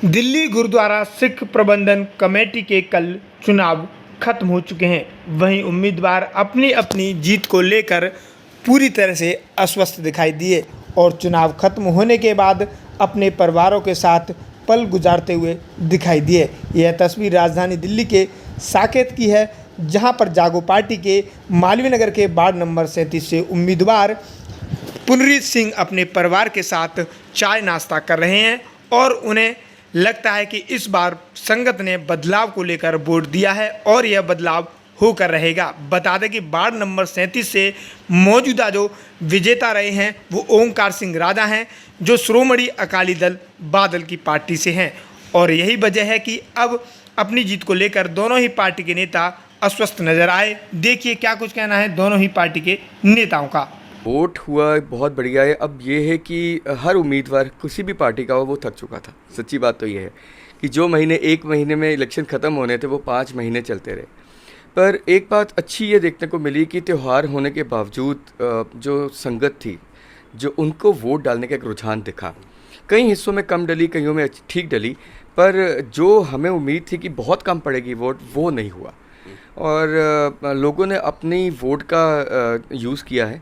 दिल्ली गुरुद्वारा सिख प्रबंधन कमेटी के कल चुनाव खत्म हो चुके हैं। वहीं उम्मीदवार अपनी अपनी जीत को लेकर पूरी तरह से अस्वस्थ दिखाई दिए और चुनाव खत्म होने के बाद अपने परिवारों के साथ पल गुजारते हुए दिखाई दिए। यह तस्वीर राजधानी दिल्ली के साकेत की है, जहां पर जागो पार्टी के मालवीय नगर के वार्ड नंबर 37 से उम्मीदवार पुनरीत सिंह अपने परिवार के साथ चाय नाश्ता कर रहे हैं और उन्हें लगता है कि इस बार संगत ने बदलाव को लेकर वोट दिया है और यह बदलाव होकर रहेगा। बता दें कि वार्ड नंबर 37 से मौजूदा जो विजेता रहे हैं वो ओंकार सिंह राजा हैं, जो श्रोमणी अकाली दल बादल की पार्टी से हैं और यही वजह है कि अब अपनी जीत को लेकर दोनों ही पार्टी के नेता अस्वस्थ नजर आए। देखिए क्या कुछ कहना है दोनों ही पार्टी के नेताओं का। वोट हुआ बहुत बढ़िया है। अब ये है कि हर उम्मीदवार किसी भी पार्टी का हो वो थक चुका था। सच्ची बात तो ये है कि जो महीने 1 महीने में इलेक्शन ख़त्म होने थे वो 5 महीने चलते रहे। पर एक बात अच्छी ये देखने को मिली कि त्यौहार होने के बावजूद जो संगत थी, जो उनको वोट डालने का एक रुझान दिखा। कई हिस्सों में कम डली, कईयों में ठीक डली, पर जो हमें उम्मीद थी कि बहुत कम पड़ेगी वोट, वो नहीं हुआ और लोगों ने अपनी वोट का यूज़ किया है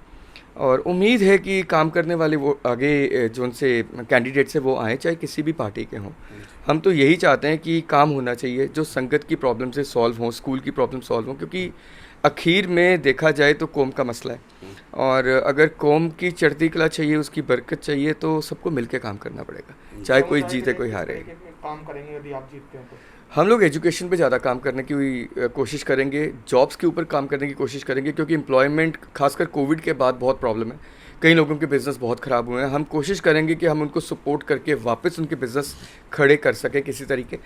और उम्मीद है कि काम करने वाले वो आगे जो उनसे कैंडिडेट्स हैं वो आएँ, चाहे किसी भी पार्टी के हों। हम तो यही चाहते हैं कि काम होना चाहिए, जो संगत की प्रॉब्लम से सॉल्व हों, स्कूल की प्रॉब्लम सॉल्व हों, क्योंकि आखिर में देखा जाए तो कौम का मसला है और अगर कौम की चढ़ती कला चाहिए, उसकी बरकत चाहिए तो सबको मिलकर काम करना पड़ेगा, चाहे कोई जीते कोई हारे। काम करेंगे यदि आप जीतते हैं तो हम लोग एजुकेशन पे ज़्यादा काम करने की कोशिश करेंगे, जॉब्स के ऊपर काम करने की कोशिश करेंगे, क्योंकि एम्प्लॉयमेंट खासकर कोविड के बाद बहुत प्रॉब्लम है। कई लोगों के बिज़नेस बहुत ख़राब हुए हैं। हम कोशिश करेंगे कि हम उनको सपोर्ट करके वापस उनके बिज़नेस खड़े कर सकें किसी तरीके,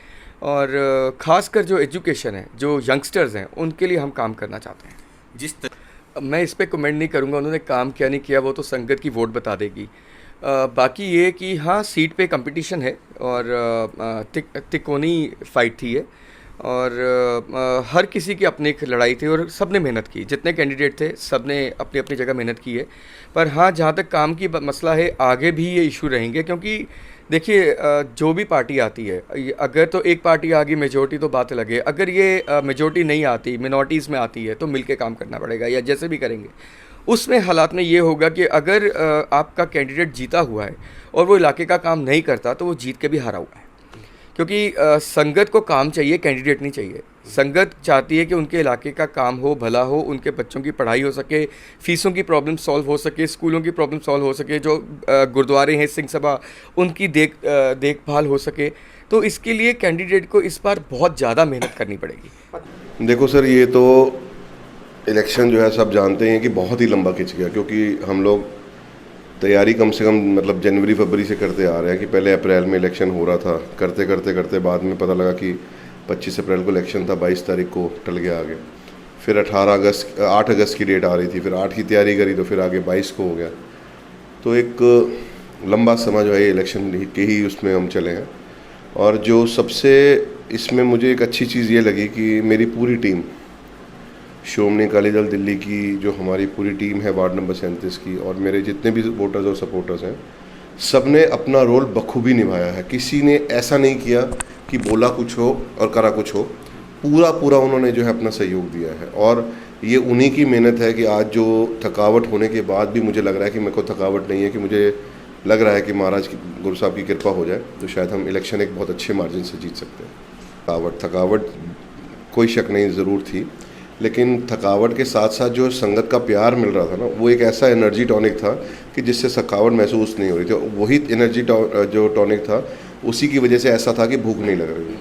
और ख़ासकर जो एजुकेशन है, जो यंगस्टर्स हैं, उनके लिए हम काम करना चाहते हैं। मैं इस पर कमेंट नहीं करूँगा, उन्होंने काम क्या नहीं किया वो तो संगत की वोट बता देगी। बाकी ये कि हाँ, सीट पे कंपटीशन है और तिकोनी फाइट थी है और हर किसी की अपनी एक लड़ाई थी और सब ने मेहनत की। जितने कैंडिडेट थे सब ने अपनी अपनी जगह मेहनत की है। पर हाँ, जहाँ तक काम की मसला है, आगे भी ये इशू रहेंगे, क्योंकि देखिए जो भी पार्टी आती है, अगर तो एक पार्टी आ गई मेजोरिटी तो बात अलग है, अगर ये मेजोरिटी नहीं आती, मिनॉरिटीज़ में आती है तो मिल के काम करना पड़ेगा या जैसे भी करेंगे। उसमें हालात में ये होगा कि अगर आपका कैंडिडेट जीता हुआ है और वो इलाके का काम नहीं करता तो वो जीत के भी हारा हुआ है, क्योंकि संगत को काम चाहिए, कैंडिडेट नहीं चाहिए। संगत चाहती है कि उनके इलाके का काम हो, भला हो, उनके बच्चों की पढ़ाई हो सके, फीसों की प्रॉब्लम सॉल्व हो सके, स्कूलों की प्रॉब्लम सॉल्व हो सके, जो गुरुद्वारे हैं, सिंह सभा, उनकी देखभाल हो सके। तो इसके लिए कैंडिडेट को इस बार बहुत ज़्यादा मेहनत करनी पड़ेगी। देखो सर, ये तो इलेक्शन जो है सब जानते हैं कि बहुत ही लंबा खिंच गया, क्योंकि हम लोग तैयारी कम से कम मतलब जनवरी फरवरी से करते आ रहे हैं कि पहले अप्रैल में इलेक्शन हो रहा था, करते करते करते बाद में पता लगा कि 25 अप्रैल को इलेक्शन था, 22 तारीख को टल गया आगे। फिर 8 अगस्त की डेट आ रही थी, फिर 8 की तैयारी करी तो फिर आगे 22 को हो गया। तो एक लंबा समय जो है ये इलेक्शन के ही उसमें हम चले हैं। और जो सबसे इसमें मुझे एक अच्छी चीज़ ये लगी कि मेरी पूरी टीम, श्रोमणी अकाली दल दिल्ली की जो हमारी पूरी टीम है वार्ड नंबर 37 की, और मेरे जितने भी वोटर्स और सपोर्टर्स हैं, सब ने अपना रोल बखूबी निभाया है। किसी ने ऐसा नहीं किया कि बोला कुछ हो और करा कुछ हो। पूरा उन्होंने जो है अपना सहयोग दिया है और ये उन्हीं की मेहनत है कि आज जो थकावट होने के बाद भी मुझे लग रहा है कि मेरे को थकावट नहीं है, कि मुझे लग रहा है कि महाराज की, गुरु साहब की कृपा हो जाए तो शायद हम इलेक्शन एक बहुत अच्छे मार्जिन से जीत सकते हैं। थकावट कोई शक नहीं ज़रूर थी, लेकिन थकावट के साथ साथ जो संगत का प्यार मिल रहा था ना, वो एक ऐसा एनर्जी टॉनिक था कि जिससे थकावट महसूस नहीं हो रही थी। वही एनर्जी जो टॉनिक था, उसी की वजह से ऐसा था कि भूख नहीं लग रही थी।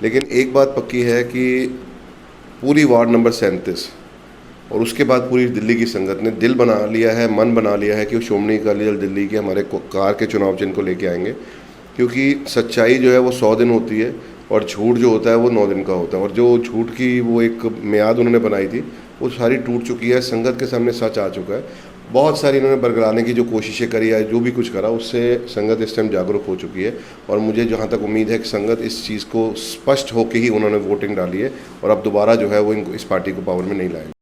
लेकिन एक बात पक्की है कि पूरी वार्ड नंबर 37 और उसके बाद पूरी दिल्ली की संगत ने दिल बना लिया है, मन बना लिया है कि वो श्रोमणी अकाली दल दिल्ली के हमारे कार के चुनाव चिन्ह को लेके आएंगे, क्योंकि सच्चाई जो है वो 100 दिन होती है और झूठ जो होता है वो 9 दिन का होता है। और जो झूठ की वो एक मियाद उन्होंने बनाई थी वो सारी टूट चुकी है, संगत के सामने सच आ चुका है। बहुत सारी इन्होंने बरगलाने की जो कोशिशें करी है, जो भी कुछ करा, उससे संगत इस टाइम जागरूक हो चुकी है और मुझे जहाँ तक उम्मीद है कि संगत इस चीज़ को स्पष्ट होकर ही उन्होंने वोटिंग डाली है और अब दोबारा जो है वो इस पार्टी को पावर में नहीं लाएगी।